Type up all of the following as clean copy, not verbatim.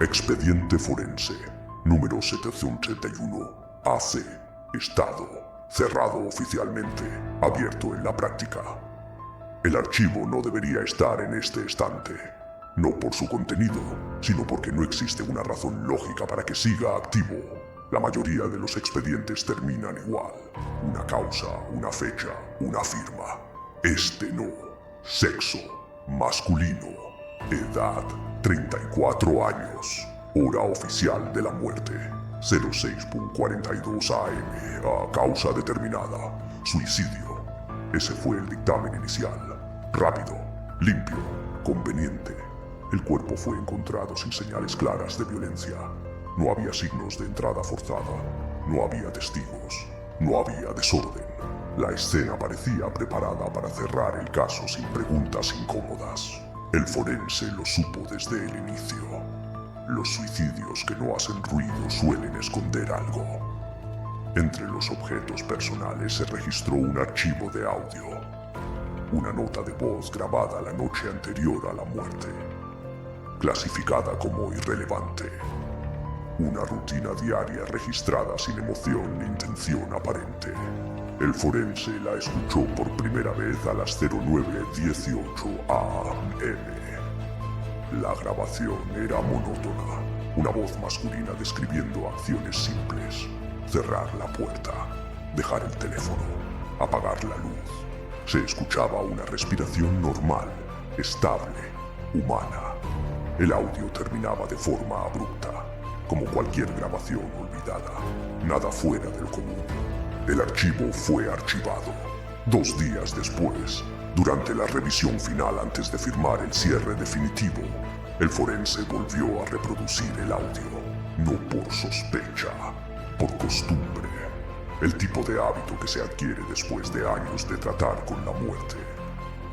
Expediente forense, número 781, AC, Estado, cerrado oficialmente, abierto en la práctica. El archivo no debería estar en este estante, no por su contenido, sino porque no existe una razón lógica para que siga activo. La mayoría de los expedientes terminan igual, una causa, una fecha, una firma. Este no. Sexo, masculino, edad, 34 años, hora oficial de la muerte, 06:42 AM, a causa determinada, suicidio. Ese fue el dictamen inicial. Rápido, limpio, conveniente. El cuerpo fue encontrado sin señales claras de violencia. No había signos de entrada forzada. No había testigos. No había desorden. La escena parecía preparada para cerrar el caso sin preguntas incómodas. El forense lo supo desde el inicio. Los suicidios que no hacen ruido suelen esconder algo. Entre los objetos personales se registró un archivo de audio. Una nota de voz grabada la noche anterior a la muerte, clasificada como irrelevante. Una rutina diaria registrada sin emoción ni intención aparente. El forense la escuchó por primera vez a las 09:18 AM. La grabación era monótona, una voz masculina describiendo acciones simples. Cerrar la puerta, dejar el teléfono, apagar la luz. Se escuchaba una respiración normal, estable, humana. El audio terminaba de forma abrupta, como cualquier grabación olvidada, nada fuera del común. El archivo fue archivado. 2 días después, durante la revisión final antes de firmar el cierre definitivo, el forense volvió a reproducir el audio, no por sospecha, por costumbre. El tipo de hábito que se adquiere después de años de tratar con la muerte.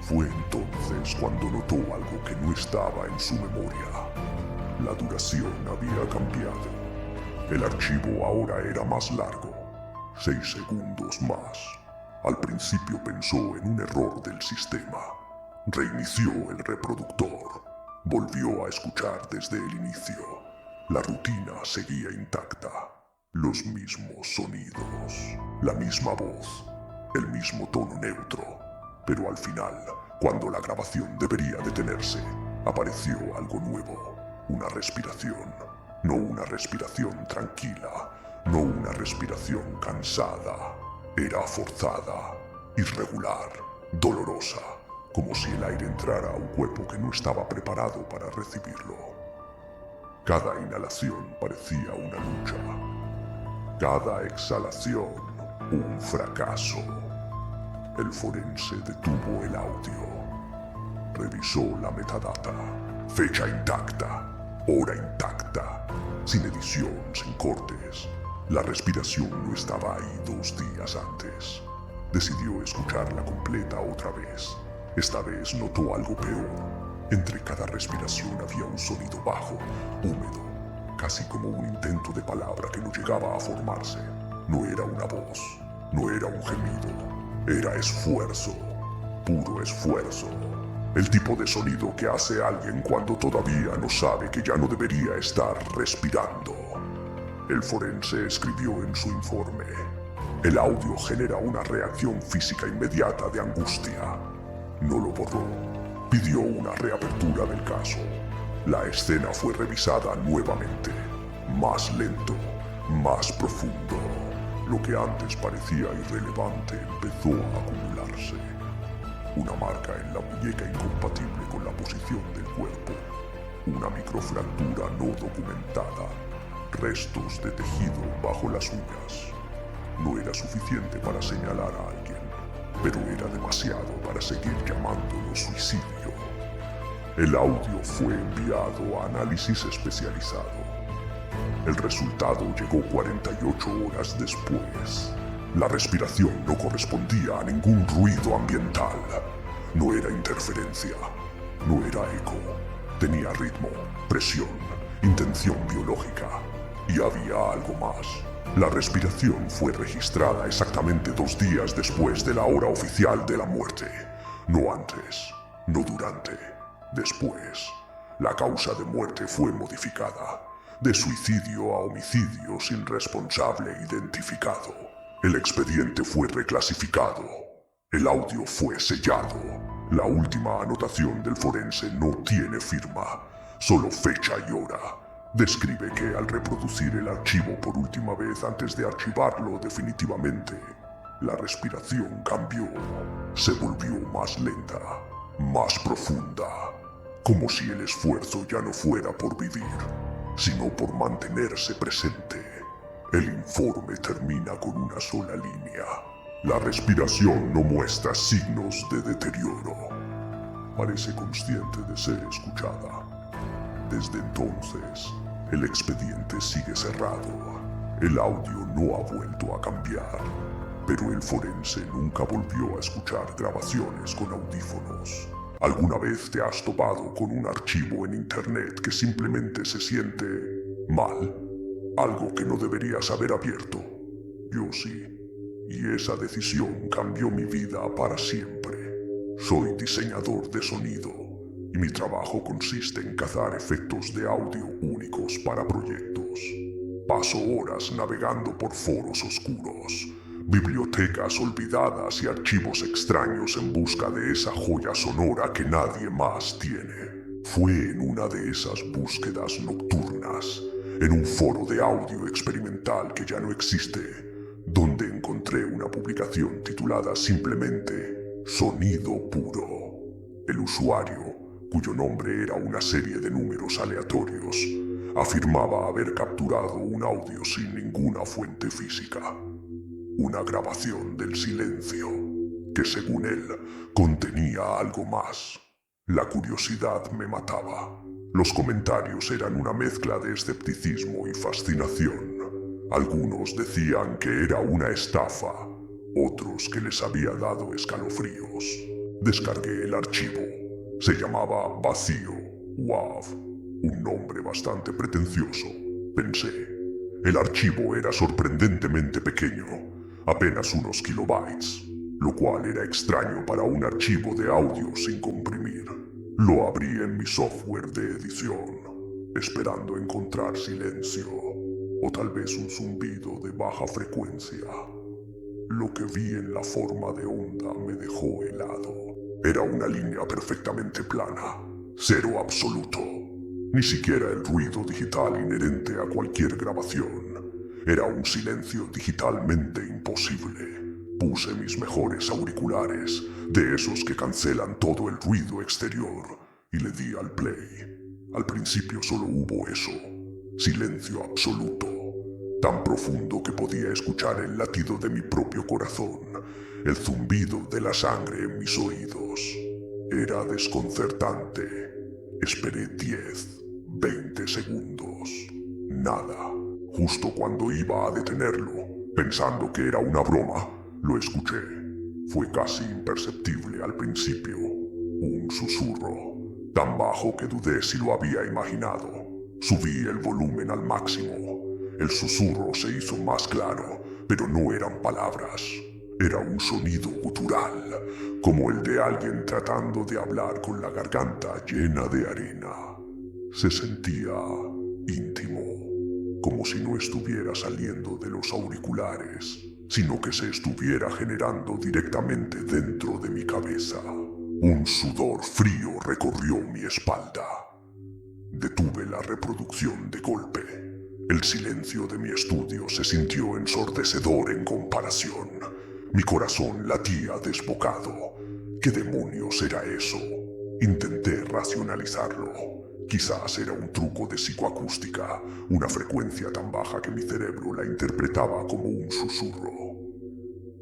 Fue entonces cuando notó algo que no estaba en su memoria. La duración había cambiado. El archivo ahora era más largo, 6 segundos más. Al principio pensó en un error del sistema. Reinició el reproductor. Volvió a escuchar desde el inicio. La rutina seguía intacta. Los mismos sonidos, la misma voz, el mismo tono neutro. Pero al final, cuando la grabación debería detenerse, apareció algo nuevo. Una respiración. No una respiración tranquila, no una respiración cansada. Era forzada, irregular, dolorosa, como si el aire entrara a un cuerpo que no estaba preparado para recibirlo. Cada inhalación parecía una lucha. Cada exhalación, un fracaso. El forense detuvo el audio. Revisó la metadata. Fecha intacta. Hora intacta. Sin edición, sin cortes. La respiración no estaba ahí 2 días antes. Decidió escucharla completa otra vez. Esta vez notó algo peor. Entre cada respiración había un sonido bajo, húmedo. Casi como un intento de palabra que no llegaba a formarse. No era una voz, no era un gemido, era esfuerzo, puro esfuerzo. El tipo de sonido que hace alguien cuando todavía no sabe que ya no debería estar respirando. El forense escribió en su informe: el audio genera una reacción física inmediata de angustia. No lo borró, pidió una reapertura del caso. La escena fue revisada nuevamente, más lento, más profundo. Lo que antes parecía irrelevante empezó a acumularse. Una marca en la muñeca incompatible con la posición del cuerpo. Una microfractura no documentada. Restos de tejido bajo las uñas. No era suficiente para señalar a alguien, pero era demasiado para seguir llamándolo suicidio. El audio fue enviado a análisis especializado. El resultado llegó 48 horas después. La respiración no correspondía a ningún ruido ambiental. No era interferencia. No era eco. Tenía ritmo, presión, intención biológica. Y había algo más. La respiración fue registrada exactamente 2 días después de la hora oficial de la muerte. No antes, no durante. Después, La causa de muerte fue modificada, de suicidio a homicidio sin responsable identificado. El expediente fue reclasificado. El audio fue sellado. La última anotación del forense no tiene firma, solo fecha y hora. Describe que al reproducir el archivo por última vez antes de archivarlo definitivamente, la respiración cambió. Se volvió más lenta, más profunda, como si el esfuerzo ya no fuera por vivir, sino por mantenerse presente. El informe termina con una sola línea. La respiración no muestra signos de deterioro. Parece consciente de ser escuchada. Desde entonces, el expediente sigue cerrado. El audio no ha vuelto a cambiar, pero el forense nunca volvió a escuchar grabaciones con audífonos. ¿Alguna vez te has topado con un archivo en internet que simplemente se siente mal? Algo que no deberías haber abierto. Yo sí. Y esa decisión cambió mi vida para siempre. Soy diseñador de sonido y mi trabajo consiste en cazar efectos de audio únicos para proyectos. Paso horas navegando por foros oscuros, bibliotecas olvidadas y archivos extraños en busca de esa joya sonora que nadie más tiene. Fue en una de esas búsquedas nocturnas, en un foro de audio experimental que ya no existe, donde encontré una publicación titulada simplemente Sonido Puro. El usuario, cuyo nombre era una serie de números aleatorios, afirmaba haber capturado un audio sin ninguna fuente física. Una grabación del silencio, que según él contenía algo más. La curiosidad me mataba. Los comentarios eran una mezcla de escepticismo y fascinación. Algunos decían que era una estafa, otros que les había dado escalofríos. Descargué el archivo. Se llamaba Vacío WAV, un nombre bastante pretencioso, pensé. El archivo era sorprendentemente pequeño, apenas unos kilobytes, lo cual era extraño para un archivo de audio sin comprimir. Lo abrí en mi software de edición, esperando encontrar silencio, o tal vez un zumbido de baja frecuencia. Lo que vi en la forma de onda me dejó helado. Era una línea perfectamente plana, cero absoluto. Ni siquiera el ruido digital inherente a cualquier grabación. Era un silencio digitalmente imposible. Puse mis mejores auriculares, de esos que cancelan todo el ruido exterior, y le di al play. Al principio solo hubo eso, silencio absoluto, tan profundo que podía escuchar el latido de mi propio corazón, el zumbido de la sangre en mis oídos. Era desconcertante. Esperé 10, 20 segundos. Nada. Justo cuando iba a detenerlo, pensando que era una broma, lo escuché. Fue casi imperceptible al principio. Un susurro, tan bajo que dudé si lo había imaginado. Subí el volumen al máximo. El susurro se hizo más claro, pero no eran palabras. Era un sonido gutural, como el de alguien tratando de hablar con la garganta llena de arena. Se sentía íntimo, como si no estuviera saliendo de los auriculares, sino que se estuviera generando directamente dentro de mi cabeza. Un sudor frío recorrió mi espalda. Detuve la reproducción de golpe. El silencio de mi estudio se sintió ensordecedor en comparación. Mi corazón latía desbocado. ¿Qué demonios era eso? Intenté racionalizarlo. Quizás era un truco de psicoacústica, una frecuencia tan baja que mi cerebro la interpretaba como un susurro.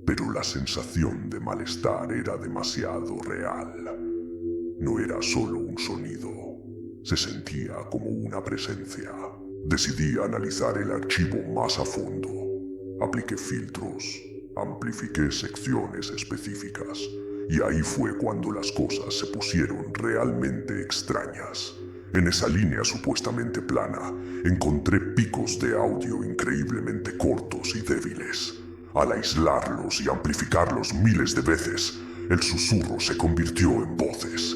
Pero la sensación de malestar era demasiado real. No era solo un sonido, se sentía como una presencia. Decidí analizar el archivo más a fondo. Apliqué filtros, amplifiqué secciones específicas, y ahí fue cuando las cosas se pusieron realmente extrañas. En esa línea supuestamente plana, encontré picos de audio increíblemente cortos y débiles. Al aislarlos y amplificarlos miles de veces, el susurro se convirtió en voces,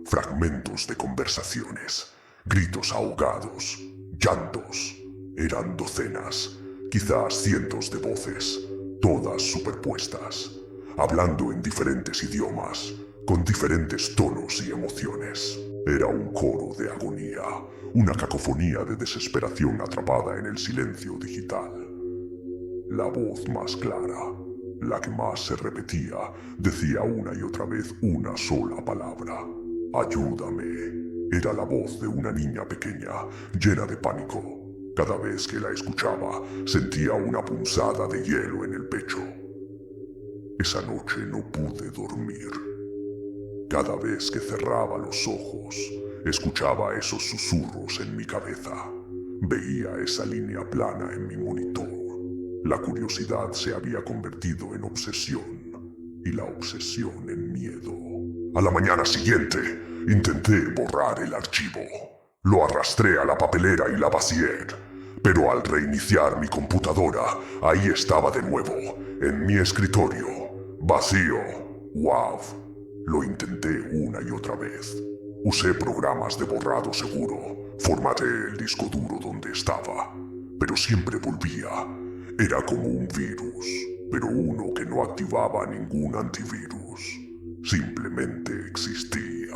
fragmentos de conversaciones, gritos ahogados, llantos. Eran docenas, quizás cientos de voces, todas superpuestas, hablando en diferentes idiomas, con diferentes tonos y emociones. Era un coro de agonía, una cacofonía de desesperación atrapada en el silencio digital. La voz más clara, la que más se repetía, decía una y otra vez una sola palabra: ayúdame. Era la voz de una niña pequeña, llena de pánico. Cada vez que la escuchaba, sentía una punzada de hielo en el pecho. Esa noche no pude dormir. Cada vez que cerraba los ojos, escuchaba esos susurros en mi cabeza. Veía esa línea plana en mi monitor. La curiosidad se había convertido en obsesión y la obsesión en miedo. A la mañana siguiente, intenté borrar el archivo. Lo arrastré a la papelera y la vacié. Pero al reiniciar mi computadora, ahí estaba de nuevo, en mi escritorio, vacío. ¡Wow! Lo intenté una y otra vez. Usé programas de borrado seguro, formateé el disco duro donde estaba, pero siempre volvía. Era como un virus, pero uno que no activaba ningún antivirus. Simplemente existía.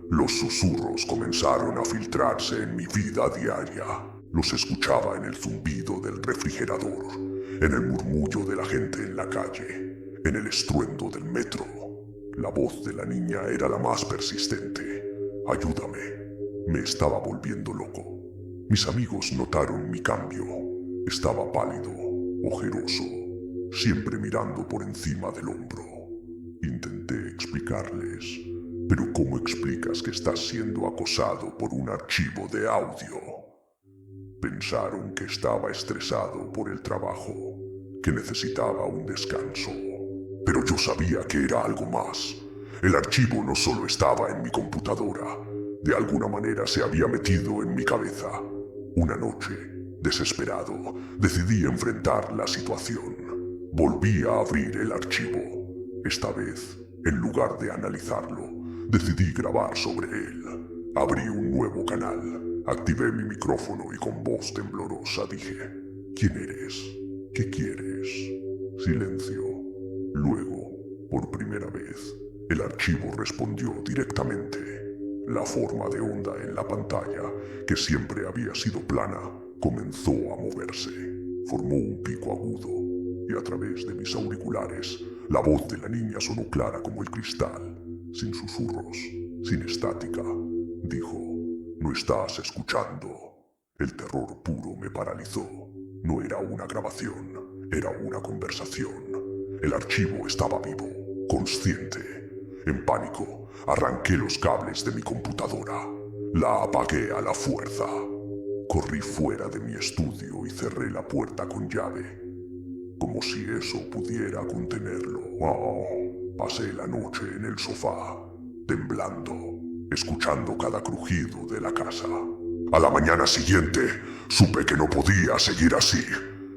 Los susurros comenzaron a filtrarse en mi vida diaria. Los escuchaba en el zumbido del refrigerador, en el murmullo de la gente en la calle, en el estruendo del metro. La voz de la niña era la más persistente. Ayúdame. Me estaba volviendo loco. Mis amigos notaron mi cambio. Estaba pálido, ojeroso, siempre mirando por encima del hombro. Intenté explicarles, pero ¿cómo explicas que estás siendo acosado por un archivo de audio? Pensaron que estaba estresado por el trabajo, que necesitaba un descanso. Pero yo sabía que era algo más. El archivo no solo estaba en mi computadora, de alguna manera se había metido en mi cabeza. Una noche, desesperado, decidí enfrentar la situación. Volví a abrir el archivo. Esta vez, en lugar de analizarlo, decidí grabar sobre él. Abrí un nuevo canal. Activé mi micrófono y con voz temblorosa dije: ¿quién eres? ¿Qué quieres? Silencio. Luego, por primera vez, el archivo respondió directamente. La forma de onda en la pantalla, que siempre había sido plana, comenzó a moverse. Formó un pico agudo, y a través de mis auriculares, la voz de la niña sonó clara como el cristal, sin susurros, sin estática. Dijo: no estás escuchando. El terror puro me paralizó. No era una grabación, era una conversación. El archivo estaba vivo, consciente. En pánico, arranqué los cables de mi computadora. La apagué a la fuerza. Corrí fuera de mi estudio y cerré la puerta con llave, como si eso pudiera contenerlo. Pasé la noche en el sofá, temblando, escuchando cada crujido de la casa. A la mañana siguiente, supe que no podía seguir así.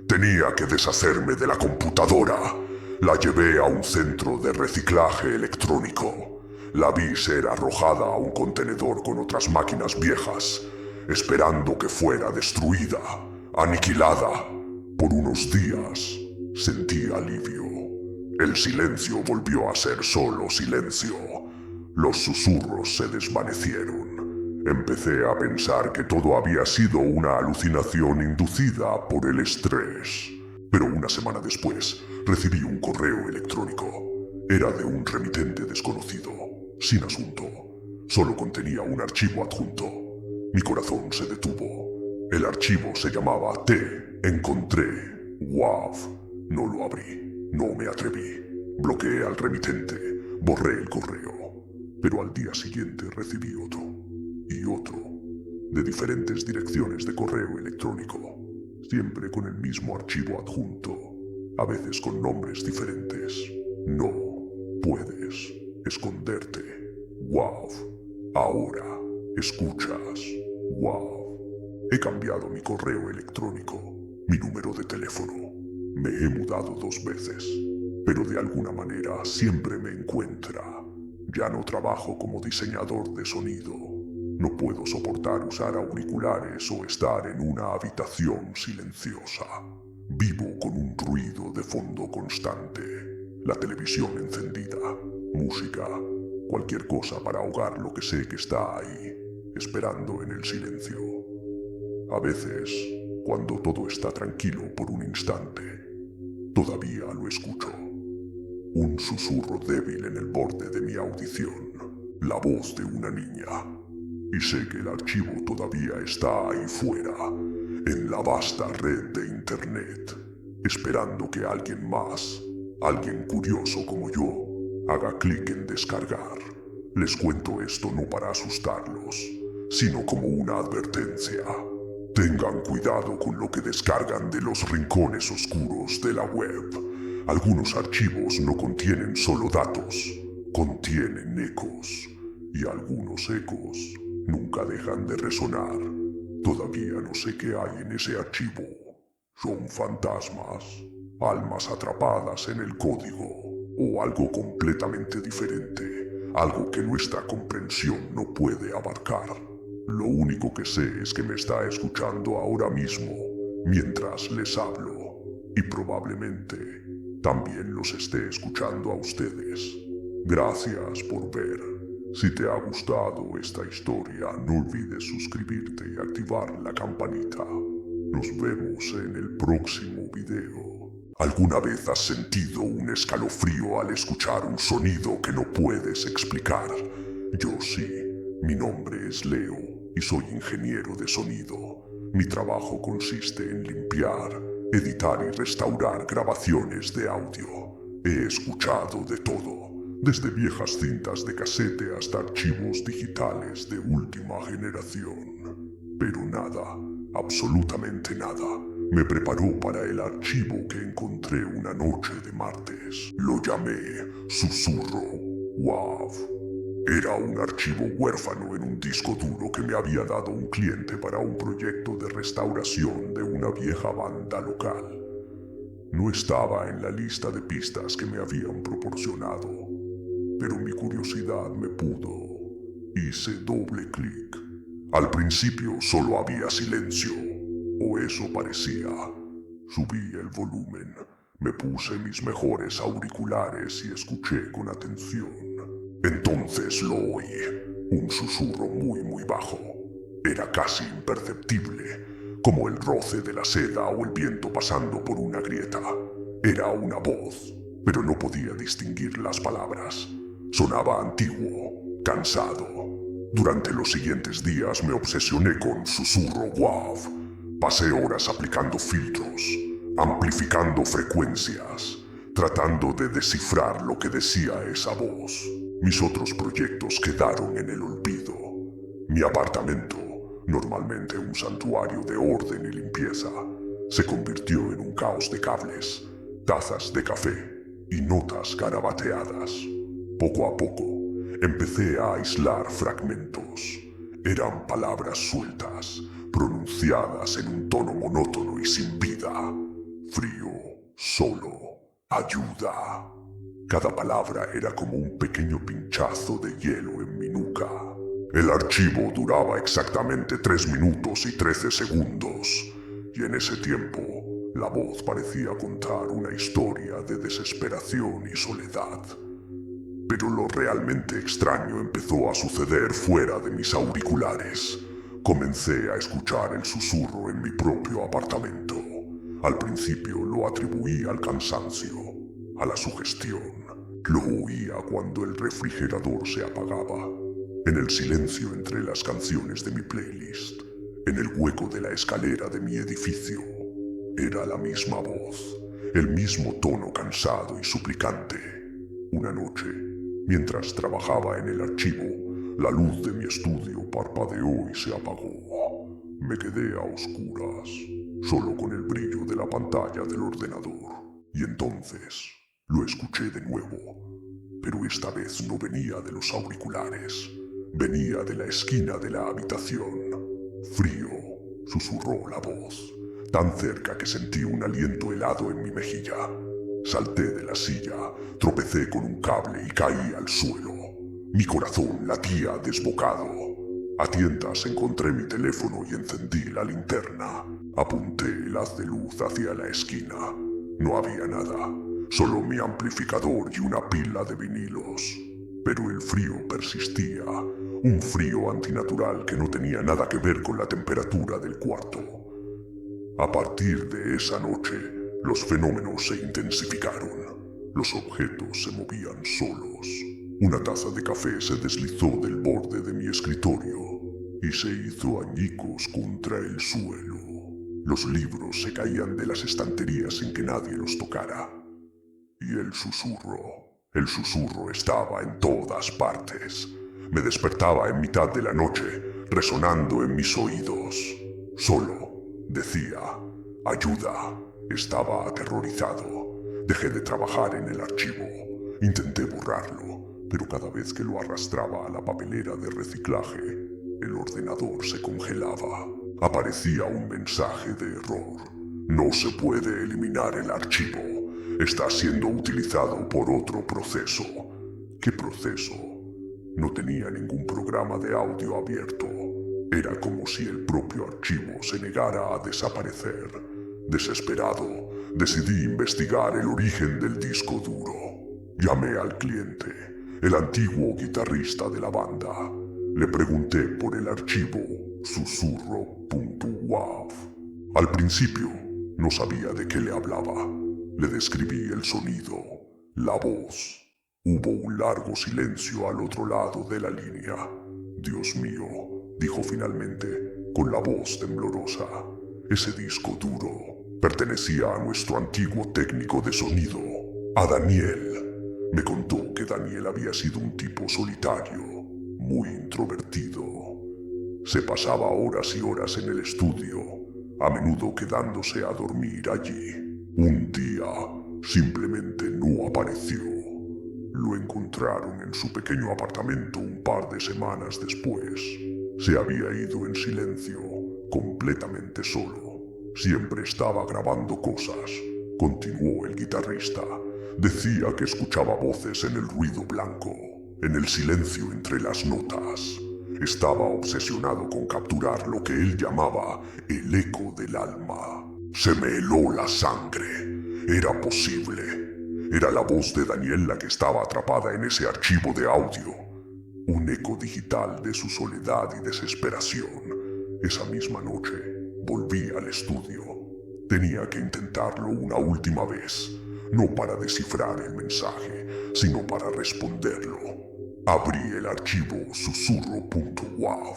Tenía que deshacerme de la computadora. La llevé a un centro de reciclaje electrónico. La vi ser arrojada a un contenedor con otras máquinas viejas, esperando que fuera destruida, aniquilada. Por unos días, sentí alivio. El silencio volvió a ser solo silencio. Los susurros se desvanecieron. Empecé a pensar que todo había sido una alucinación inducida por el estrés. Pero una semana después, recibí un correo electrónico. Era de un remitente desconocido, sin asunto. Solo contenía un archivo adjunto. Mi corazón se detuvo. El archivo se llamaba Te encontré. ¡Wow! No lo abrí. No me atreví. Bloqueé al remitente. Borré el correo. Pero al día siguiente recibí otro. Y otro. De diferentes direcciones de correo electrónico. Siempre con el mismo archivo adjunto. A veces con nombres diferentes. No puedes esconderte. ¡Wow! Ahora escuchas. ¡Wow! He cambiado mi correo electrónico, mi número de teléfono. Me he mudado 2 veces, pero de alguna manera siempre me encuentra. Ya no trabajo como diseñador de sonido. No puedo soportar usar auriculares o estar en una habitación silenciosa. Vivo con un ruido de fondo constante, la televisión encendida, música, cualquier cosa para ahogar lo que sé que está ahí, esperando en el silencio. A veces, cuando todo está tranquilo por un instante, todavía lo escucho. Un susurro débil en el borde de mi audición, la voz de una niña. Y sé que el archivo todavía está ahí fuera, en la vasta red de internet, esperando que alguien más, alguien curioso como yo, haga clic en descargar. Les cuento esto no para asustarlos, sino como una advertencia. Tengan cuidado con lo que descargan de los rincones oscuros de la web. Algunos archivos no contienen solo datos, contienen ecos, y algunos ecos nunca dejan de resonar. Todavía no sé qué hay en ese archivo. Son fantasmas, almas atrapadas en el código, o algo completamente diferente, algo que nuestra comprensión no puede abarcar. Lo único que sé es que me está escuchando ahora mismo, mientras les hablo, y probablemente también los esté escuchando a ustedes. Gracias por ver. Si te ha gustado esta historia, no olvides suscribirte y activar la campanita. Nos vemos en el próximo video. ¿Alguna vez has sentido un escalofrío al escuchar un sonido que no puedes explicar? Yo sí. Mi nombre es Leo y soy ingeniero de sonido. Mi trabajo consiste en limpiar, editar y restaurar grabaciones de audio. He escuchado de todo, desde viejas cintas de casete hasta archivos digitales de última generación. Pero nada, absolutamente nada, me preparó para el archivo que encontré una noche de martes. Lo llamé Susurro WAV. Era un archivo huérfano en un disco duro que me había dado un cliente para un proyecto de restauración de una vieja banda local. No estaba en la lista de pistas que me habían proporcionado, pero mi curiosidad me pudo. Hice doble clic. Al principio solo había silencio, o eso parecía. Subí el volumen, me puse mis mejores auriculares y escuché con atención. Entonces lo oí, un susurro muy bajo. Era casi imperceptible, como el roce de la seda o el viento pasando por una grieta. Era una voz, pero no podía distinguir las palabras. Sonaba antiguo, cansado. Durante los siguientes días me obsesioné con Susurro WAV. Pasé horas aplicando filtros, amplificando frecuencias, tratando de descifrar lo que decía esa voz. Mis otros proyectos quedaron en el olvido. Mi apartamento, normalmente un santuario de orden y limpieza, se convirtió en un caos de cables, tazas de café y notas garabateadas. Poco a poco, empecé a aislar fragmentos. Eran palabras sueltas, pronunciadas en un tono monótono y sin vida. Frío, solo, ayuda. Cada palabra era como un pequeño pinchazo de hielo en mi nuca. El archivo duraba exactamente 3 minutos y 13 segundos, y en ese tiempo, la voz parecía contar una historia de desesperación y soledad. Pero lo realmente extraño empezó a suceder fuera de mis auriculares. Comencé a escuchar el susurro en mi propio apartamento. Al principio lo atribuí al cansancio, a la sugestión. Lo oía cuando el refrigerador se apagaba, en el silencio entre las canciones de mi playlist, en el hueco de la escalera de mi edificio. Era la misma voz, el mismo tono cansado y suplicante. Una noche, mientras trabajaba en el archivo, la luz de mi estudio parpadeó y se apagó. Me quedé a oscuras, solo con el brillo de la pantalla del ordenador. Y entonces lo escuché de nuevo, pero esta vez no venía de los auriculares, venía de la esquina de la habitación. Frío, susurró la voz, tan cerca que sentí un aliento helado en mi mejilla. Salté de la silla, tropecé con un cable y caí al suelo. Mi corazón latía desbocado. A tientas encontré mi teléfono y encendí la linterna. Apunté el haz de luz hacia la esquina. No había nada, solo mi amplificador y una pila de vinilos. Pero el frío persistía, un frío antinatural que no tenía nada que ver con la temperatura del cuarto. A partir de esa noche, los fenómenos se intensificaron. Los objetos se movían solos. Una taza de café se deslizó del borde de mi escritorio y se hizo añicos contra el suelo. Los libros se caían de las estanterías sin que nadie los tocara. Y el susurro estaba en todas partes. Me despertaba en mitad de la noche, resonando en mis oídos. Solo decía, ayuda. Estaba aterrorizado. Dejé de trabajar en el archivo. Intenté borrarlo, pero cada vez que lo arrastraba a la papelera de reciclaje, el ordenador se congelaba. Aparecía un mensaje de error. No se puede eliminar el archivo. Está siendo utilizado por otro proceso. ¿Qué proceso? No tenía ningún programa de audio abierto. Era como si el propio archivo se negara a desaparecer. Desesperado, decidí investigar el origen del disco duro. Llamé al cliente, el antiguo guitarrista de la banda. Le pregunté por el archivo susurro.wav. Al principio, no sabía de qué le hablaba. Le describí el sonido, la voz. Hubo un largo silencio al otro lado de la línea. Dios mío, dijo finalmente, con la voz temblorosa. Ese disco duro pertenecía a nuestro antiguo técnico de sonido, a Daniel. Me contó que Daniel había sido un tipo solitario, muy introvertido. Se pasaba horas y horas en el estudio, a menudo quedándose a dormir allí. Un día, simplemente no apareció. Lo encontraron en su pequeño apartamento un par de semanas después. Se había ido en silencio, completamente solo. Siempre estaba grabando cosas, continuó el guitarrista. Decía que escuchaba voces en el ruido blanco, en el silencio entre las notas. Estaba obsesionado con capturar lo que él llamaba el eco del alma. Se me heló la sangre. Era posible. Era la voz de Daniel la que estaba atrapada en ese archivo de audio. Un eco digital de su soledad y desesperación. Esa misma noche, volví al estudio. Tenía que intentarlo una última vez. No para descifrar el mensaje, sino para responderlo. Abrí el archivo susurro.wav.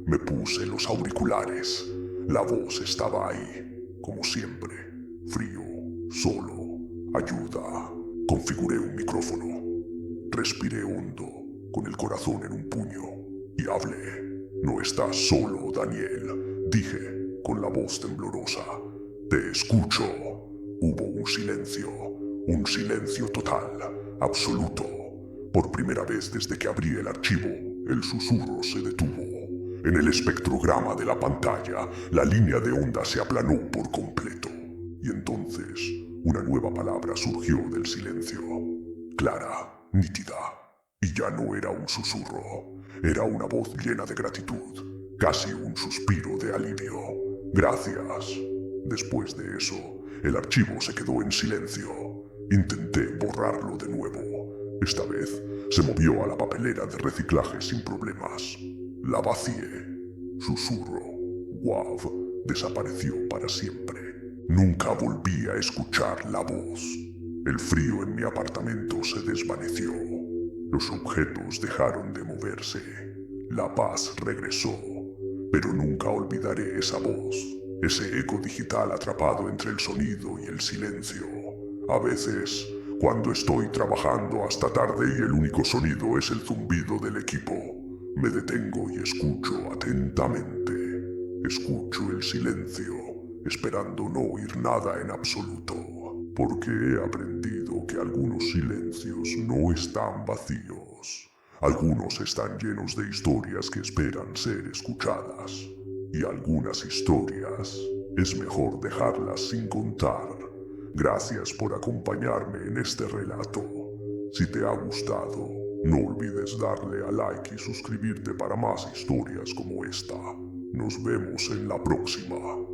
Me puse los auriculares. La voz estaba ahí, como siempre. Frío, solo, ayuda. Configuré un micrófono. Respiré hondo, con el corazón en un puño, y hablé. No estás solo, Daniel, dije, con la voz temblorosa. Te escucho. Hubo un silencio total, absoluto. Por primera vez desde que abrí el archivo, el susurro se detuvo. En el espectrograma de la pantalla, la línea de onda se aplanó por completo. Y entonces, una nueva palabra surgió del silencio. Clara, nítida. Y ya no era un susurro. Era una voz llena de gratitud. Casi un suspiro de alivio. Gracias. Después de eso, el archivo se quedó en silencio. Intenté borrarlo de nuevo. Esta vez se movió a la papelera de reciclaje sin problemas. La vacié. Susurro. Wav desapareció para siempre. Nunca volví a escuchar la voz. El frío en mi apartamento se desvaneció. Los objetos dejaron de moverse. La paz regresó. Pero nunca olvidaré esa voz. Ese eco digital atrapado entre el sonido y el silencio. A veces, cuando estoy trabajando hasta tarde y el único sonido es el zumbido del equipo, me detengo y escucho atentamente. Escucho el silencio, esperando no oír nada en absoluto, porque he aprendido que algunos silencios no están vacíos. Algunos están llenos de historias que esperan ser escuchadas. Y algunas historias es mejor dejarlas sin contar. Gracias por acompañarme en este relato. Si te ha gustado, No olvides darle a like y suscribirte para más historias como esta. Nos vemos en la próxima.